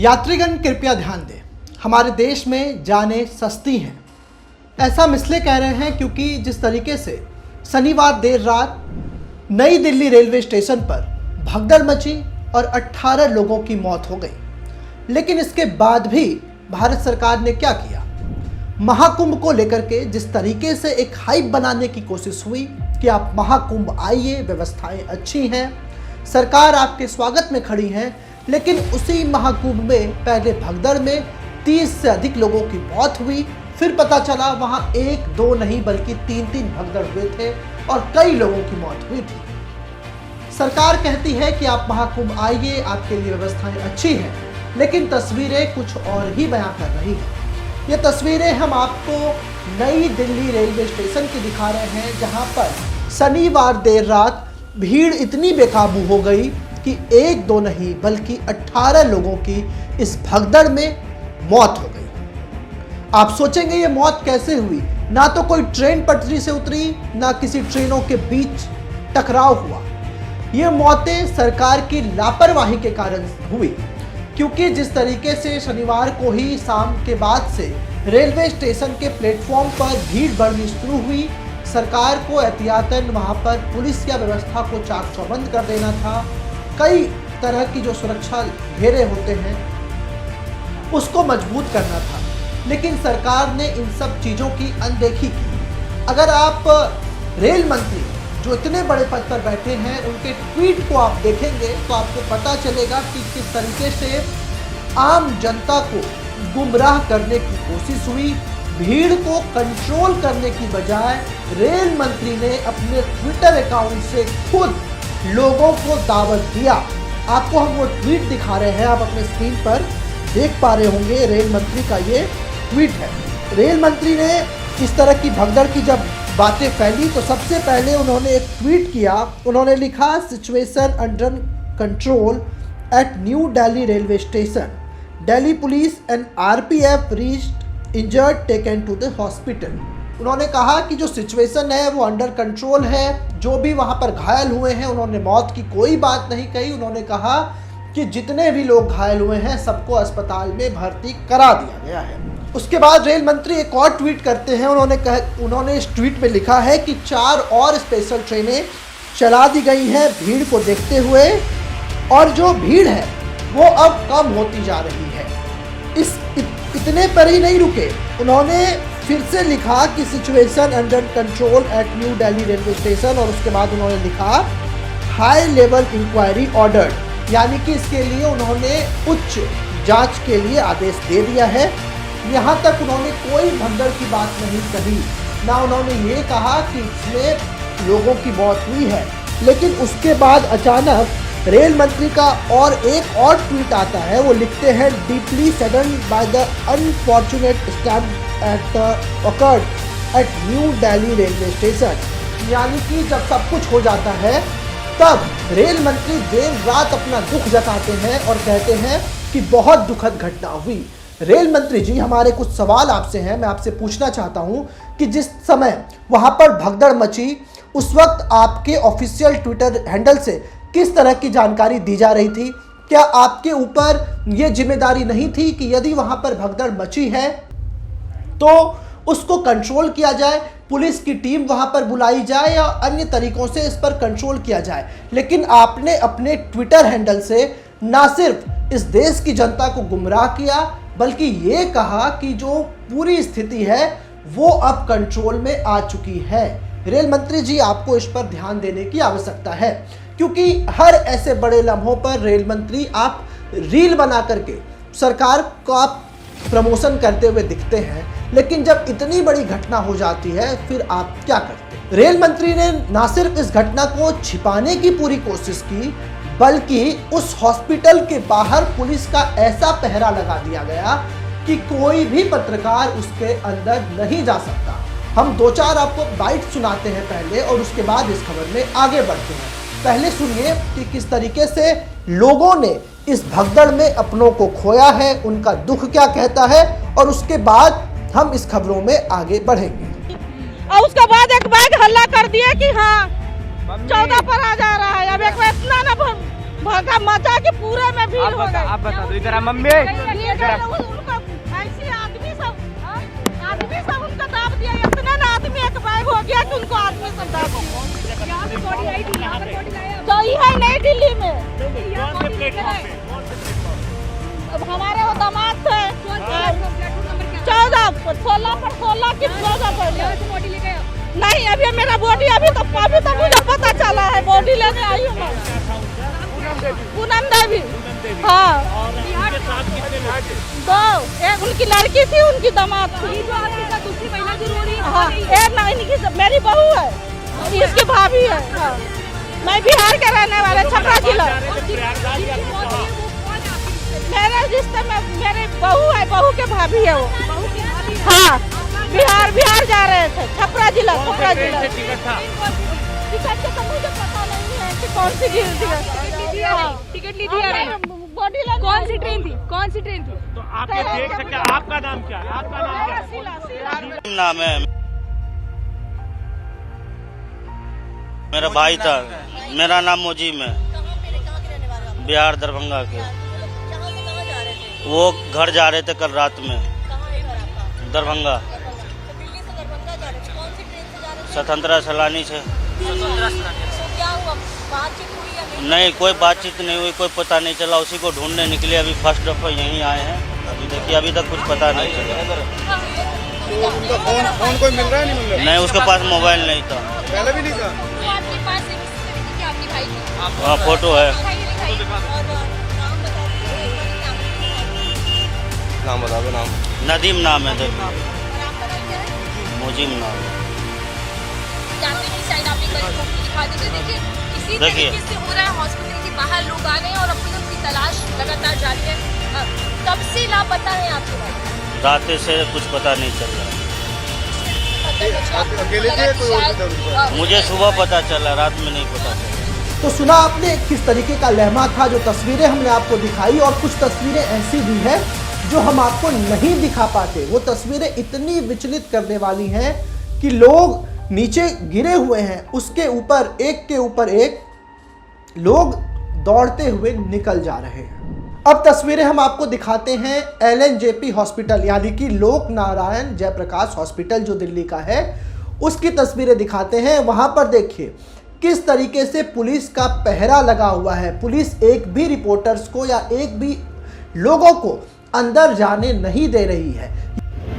यात्रीगण कृपया ध्यान दें, हमारे देश में जानें सस्ती हैं। ऐसा हम इसलिए कह रहे हैं क्योंकि जिस तरीके से शनिवार देर रात नई दिल्ली रेलवे स्टेशन पर भगदड़ मची और 18 लोगों की मौत हो गई, लेकिन इसके बाद भी भारत सरकार ने क्या किया? महाकुंभ को लेकर के जिस तरीके से एक हाइप बनाने की कोशिश हुई कि आप महाकुंभ आइए, व्यवस्थाएं अच्छी हैं, सरकार आपके स्वागत में खड़ी है, लेकिन उसी महाकुंभ में पहले भगदड़ में 30 से अधिक लोगों की मौत हुई। फिर पता चला वहां एक दो नहीं बल्कि 3 भगदड़ हुए थे और कई लोगों की मौत हुई थी। सरकार कहती है कि आप महाकुंभ आइए, आपके लिए व्यवस्थाएं अच्छी हैं, लेकिन तस्वीरें कुछ और ही बयां कर रही हैं। ये तस्वीरें हम आपको नई दिल्ली रेलवे स्टेशन की दिखा रहे हैं, जहां पर शनिवार देर रात भीड़ इतनी बेकाबू हो गई कि एक दो नहीं बल्कि 18 लोगों की इस भगदड़ में मौत हो गई। आप सोचेंगे ये मौत कैसे हुई? ना तो कोई ट्रेन पटरी से उतरी, ना किसी ट्रेनों के बीच टकराव हुआ। ये मौतें सरकार की लापरवाही के कारण हुई, क्योंकि जिस तरीके से शनिवार को ही शाम के बाद से रेलवे स्टेशन के प्लेटफॉर्म पर भीड़ बढ़नी शुरू हुई, सरकार को एहतियातन वहां पर पुलिस या व्यवस्था को चाक चौबंद कर देना था। कई तरह की जो सुरक्षा घेरे होते हैं उसको मजबूत करना था, लेकिन सरकार ने इन सब चीज़ों की अनदेखी की। अगर आप रेल मंत्री जो इतने बड़े पद पर बैठे हैं उनके ट्वीट को आप देखेंगे तो आपको पता चलेगा कि किस तरीके से आम जनता को गुमराह करने की कोशिश हुई। भीड़ को कंट्रोल करने की बजाय रेल मंत्री ने अपने ट्विटर अकाउंट से खुद लोगों को दावत दिया। आपको हम वो ट्वीट दिखा रहे हैं, आप अपने स्क्रीन पर देख पा रहे होंगे। रेल मंत्री का ये ट्वीट है। रेल मंत्री ने इस तरह की भगदड़ की जब बातें फैली तो सबसे पहले उन्होंने एक ट्वीट किया। उन्होंने लिखा, situation under control at new Delhi railway station, Delhi police and RPF reached injured taken to the hospital. उन्होंने कहा कि जो सिचुएशन है वो अंडर कंट्रोल है, जो भी वहाँ पर घायल हुए हैं उन्होंने मौत की कोई बात नहीं कही। उन्होंने कहा कि जितने भी लोग घायल हुए हैं सबको अस्पताल में भर्ती करा दिया गया है। उसके बाद रेल मंत्री एक और ट्वीट करते हैं। उन्होंने इस ट्वीट में लिखा है कि 4 और स्पेशल ट्रेनें चला दी गई हैं भीड़ को देखते हुए, और जो भीड़ है वो अब कम होती जा रही है। इतने पर ही नहीं रुके, उन्होंने फिर से लिखा कि situation under control at new Delhi railway station, और उसके बाद उन्होंने लिखा हाई लेवल इंक्वायरी ऑर्डर, यानी कि इसके लिए उन्होंने उच्च जांच के लिए आदेश दे दिया है। यहाँ तक उन्होंने कोई भगदड़ की बात नहीं कही, ना उन्होंने ये कहा कि इसमें लोगों की मौत हुई है। लेकिन उसके बाद अचानक रेल मंत्री का एक और ट्वीट आता है। वो लिखते हैं, deeply saddened by the unfortunate stampede at occurred at new Delhi railway station, यानी कि जब सब कुछ हो जाता है तब रेल मंत्री देर रात अपना दुख जताते हैं और कहते हैं कि बहुत दुखद घटना हुई। रेल मंत्री जी, हमारे कुछ सवाल आपसे हैं। मैं आपसे पूछना चाहता हूं कि जिस समय वहां पर भगदड़ मची उस वक्त आपके ऑफिशियल ट्विटर हैंडल से किस तरह की जानकारी दी जा रही थी? क्या आपके ऊपर यह जिम्मेदारी नहीं थी कि यदि वहां पर भगदड़ मची है तो उसको कंट्रोल किया जाए, पुलिस की टीम वहां पर बुलाई जाए या अन्य तरीकों से इस पर कंट्रोल किया जाए? लेकिन आपने अपने ट्विटर हैंडल से ना सिर्फ इस देश की जनता को गुमराह किया, बल्कि ये कहा कि जो पूरी स्थिति है वो अब कंट्रोल में आ चुकी है। रेल मंत्री जी, आपको इस पर ध्यान देने की आवश्यकता है, क्योंकि हर ऐसे बड़े लम्हों पर रेल मंत्री आप रील बना करके सरकार का प्रमोशन करते हुए दिखते हैं, लेकिन जब इतनी बड़ी घटना हो जाती है फिर आप क्या करते हैं? रेल मंत्री ने ना सिर्फ इस घटना को छिपाने की पूरी कोशिश की, बल्कि उस हॉस्पिटल के बाहर पुलिस का ऐसा पहरा लगा दिया गया कि कोई भी पत्रकार उसके अंदर नहीं जा सकता। हम 2-4 आपको बाइट सुनाते हैं पहले और उसके बाद इस खबर में आगे बढ़ते हैं। पहले सुनिए कि किस तरीके से लोगों ने इस भगदड़ में अपनों को खोया है, उनका दुख क्या कहता है, और उसके बाद हम इस खबरों में आगे बढ़ेंगे। और उसके बाद एक बैग हल्ला कर दिया कि हाँ 14 पर आ जा रहा है। अब एक इतना ना भागा मचा के पूरे में भीड़ हो गई। आप बता दो इधर मम्मी उनको ऐसे आदमी सब उनको दाब दिया, इतना ना आदमी एक बैग हो गया कि उनको आदमी सब दाब दिया। यहाँ पे बॉडी आई थी, यहाँ पे बॉडी आया तो ये है नई दिल्ली में। अब हमारे वो दामाद थे 14 पर 16 की 14 पर बॉडी ले गया। नहीं अभी मेरा बॉडी अभी तो मुझे पता चला है, बॉडी लेने आई हूँ मैं। पूनम देवी हाँ, दो एक उनकी लड़की थी, उनकी दामाद थी। दूसरी महिला जो रो रही है हाँ, एक ना इनकी मेरी बहू है, इसकी भाभी है हाँ। मैं बिहार के रहने वाले छपरा जिला। मेरे रिश्ते में मेरी बहू है, बहू के भाभी है वो हाँ। बिहार जा रहे थे, छपरा जिला। टिकट तो मुझे पता नहीं है कि कौन सी टिकट ली थी। बॉडी कौन सी ट्रेन थी? तो आप ये देख सकते हैं। आपका नाम क्या है? आपका नाम क्या है? नाम है मेरा भाई था, मेरा नाम मुजीब है, बिहार दरभंगा के। वो घर जा रहे थे कल रात में दरभंगा, स्वतंत्रता सैलानी से। नहीं कोई बातचीत नहीं हुई, कोई पता नहीं चला, उसी को ढूंढने निकले। अभी फर्स्ट दफा यहीं आए हैं, अभी देखिए अभी तक कुछ पता नहीं चला। तो उनका फोन कोई मिल रहा है नहीं मिल रहा? नहीं उसके पास मोबाइल नहीं था, पहले भी नहीं था। हाँ फोटो है। नाम बता दो। नाम नदीम नाम है, देखिए मुजीब नाम है। देखिए इसी हो रहा है, हॉस्पिटल के बाहर लोग आ गए और अपनी उनकी तलाश लगातार जारी है। कब से लापता है आपके भाई? रात से कुछ पता नहीं चल रहा। अकेले थे कोई और भी था? मुझे सुबह पता चला, रात में नहीं पता चला। तो सुना आपने किस तरीके का लहमा था। जो तस्वीरें हमने आपको दिखाई और कुछ तस्वीरें ऐसी भी हैं जो हम आपको नहीं दिखा पाते। वो तस्वीरें इतनी विचलित करने वाली हैं कि लोग नीचे गिरे हुए हैं, उसके ऊपर एक के ऊपर एक लोग दौड़ते हुए निकल जा रहे हैं। अब तस्वीरें हम आपको दिखाते हैं LNJP हॉस्पिटल यानी कि लोक नारायण जयप्रकाश हॉस्पिटल जो दिल्ली का है, उसकी तस्वीरें दिखाते हैं। वहां पर देखिए किस तरीके से पुलिस का पहरा लगा हुआ है। पुलिस एक भी रिपोर्टर्स को या एक भी लोगों को अंदर जाने नहीं दे रही है।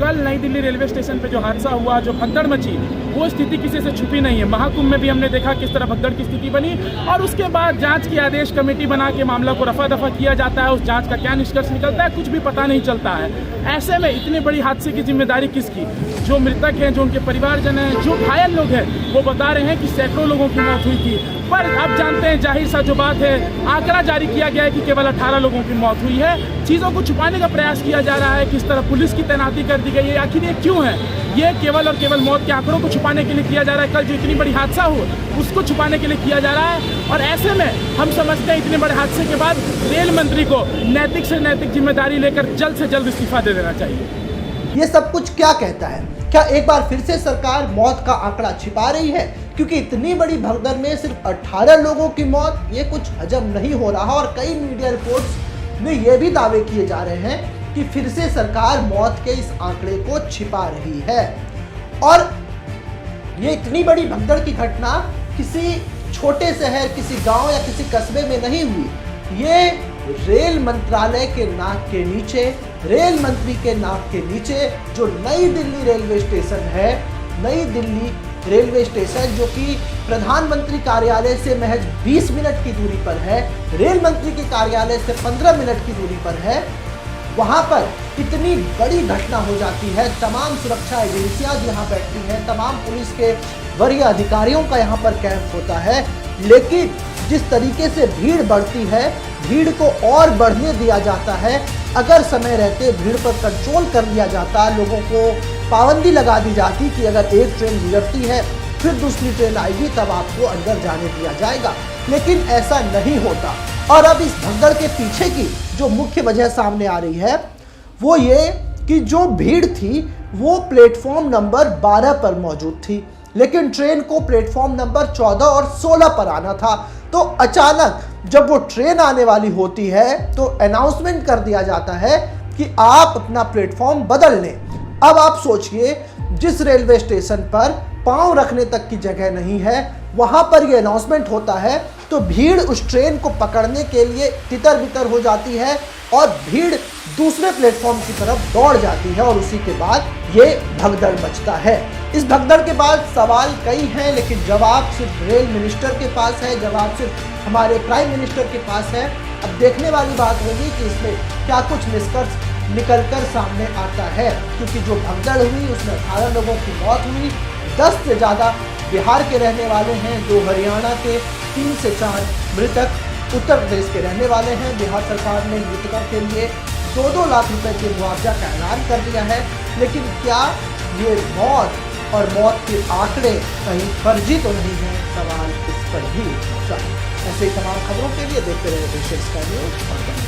कल नई दिल्ली रेलवे स्टेशन पे जो हादसा हुआ, जो भगदड़ मची, वो स्थिति किसी से छुपी नहीं है। महाकुंभ में भी हमने देखा किस तरह भगदड़ की स्थिति बनी और उसके बाद जांच की आदेश कमेटी बना के मामला को रफा दफा किया जाता है। उस जांच का क्या निष्कर्ष निकलता है कुछ भी पता नहीं चलता है। ऐसे में इतने बड़ी हादसे की जिम्मेदारी किसकी? जो मृतक हैं, जो उनके परिवारजन हैं, जो घायल लोग हैं, वो बता रहे हैं कि सैकड़ों लोगों की मौत हुई थी। पर अब जानते हैं, जाहिर सा जो बात है, आंकड़ा जारी किया गया है कि केवल 18 लोगों की मौत हुई है। चीज़ों को छुपाने का प्रयास किया जा रहा है, किस तरह पुलिस की तैनाती कर दी गई है। आखिर ये क्यों है? ये केवल और केवल मौत के आंकड़ों को छुपाने के लिए किया जा रहा है। कल जो इतनी बड़ी हादसा हो उसको छुपाने के लिए किया जा रहा है। और ऐसे में हम समझते हैं इतने बड़े हादसे के बाद रेल मंत्री को नैतिक से नैतिक जिम्मेदारी लेकर जल्द से जल्द इस्तीफा दे देना चाहिए। ये सब कुछ क्या कहता है? क्या एक बार फिर से सरकार मौत का आंकड़ा छिपा रही है? क्योंकि इतनी बड़ी भगदड़ में सिर्फ 18 लोगों की मौत, ये कुछ हजम नहीं हो रहा। और कई मीडिया रिपोर्ट्स में ये भी दावे किए जा रहे हैं कि फिर से सरकार मौत के इस आंकड़े को छिपा रही है। और ये इतनी बड़ी भगदड़ की घटना किसी छोटे शहर, किसी गांव या किसी कस्बे में नहीं हुई। ये रेल मंत्रालय के नाक के नीचे, रेल मंत्री के नाक के नीचे जो नई दिल्ली रेलवे स्टेशन है, नई दिल्ली रेलवे स्टेशन जो कि प्रधानमंत्री कार्यालय से महज 20 मिनट की दूरी पर है, रेल मंत्री के कार्यालय से 15 मिनट की दूरी पर है, वहां पर इतनी बड़ी घटना हो जाती है। तमाम सुरक्षा एजेंसियां यहाँ बैठती हैं, तमाम पुलिस के वरीय अधिकारियों का यहाँ पर कैंप होता है, लेकिन जिस तरीके से भीड़ बढ़ती है, भीड़ को और बढ़ने दिया जाता है। अगर समय रहते भीड़ पर कंट्रोल कर लिया जाता, लोगों को पाबंदी लगा दी जाती कि अगर एक ट्रेन गुजरती है फिर दूसरी ट्रेन आएगी तब आपको अंदर जाने दिया जाएगा, लेकिन ऐसा नहीं होता। और अब इस भगदड़ के पीछे की जो मुख्य वजह सामने आ रही है वो ये कि जो भीड़ थी वो प्लेटफॉर्म नंबर 12 पर मौजूद थी, लेकिन ट्रेन को प्लेटफॉर्म नंबर 14 और 16 पर आना था। तो अचानक जब वो ट्रेन आने वाली होती है तो अनाउंसमेंट कर दिया जाता है कि आप अपना प्लेटफॉर्म बदल लें। अब आप सोचिए, जिस रेलवे स्टेशन पर पांव रखने तक की जगह नहीं है, वहां पर ये अनाउंसमेंट होता है तो भीड़ उस ट्रेन को पकड़ने के लिए तितर बितर हो जाती है और भीड़ दूसरे प्लेटफॉर्म की तरफ दौड़ जाती है और उसी के बाद ये भगदड़ मचता है। इस भगदड़ के बाद सवाल कई हैं, लेकिन जवाब सिर्फ रेल मिनिस्टर के पास है, जवाब सिर्फ हमारे प्राइम मिनिस्टर के पास है। अब देखने वाली बात होगी कि इसमें क्या कुछ निष्कर्ष निकलकर सामने आता है, क्योंकि जो भगदड़ हुई उसमें 18 लोगों की मौत हुई, 10 से ज़्यादा बिहार के रहने वाले हैं, 2 हरियाणा के, 3 से 4 मृतक उत्तर प्रदेश के रहने वाले हैं। बिहार सरकार ने मृतकों के लिए 2-2 लाख रुपए के मुआवजा का ऐलान कर दिया है, लेकिन क्या ये मौत और मौत के आंकड़े कहीं फर्जी तो नहीं है, सवाल इस पर भी उठा। ऐसे ही तमाम खबरों के लिए देखते रहे एशियन स्काई न्यूज़।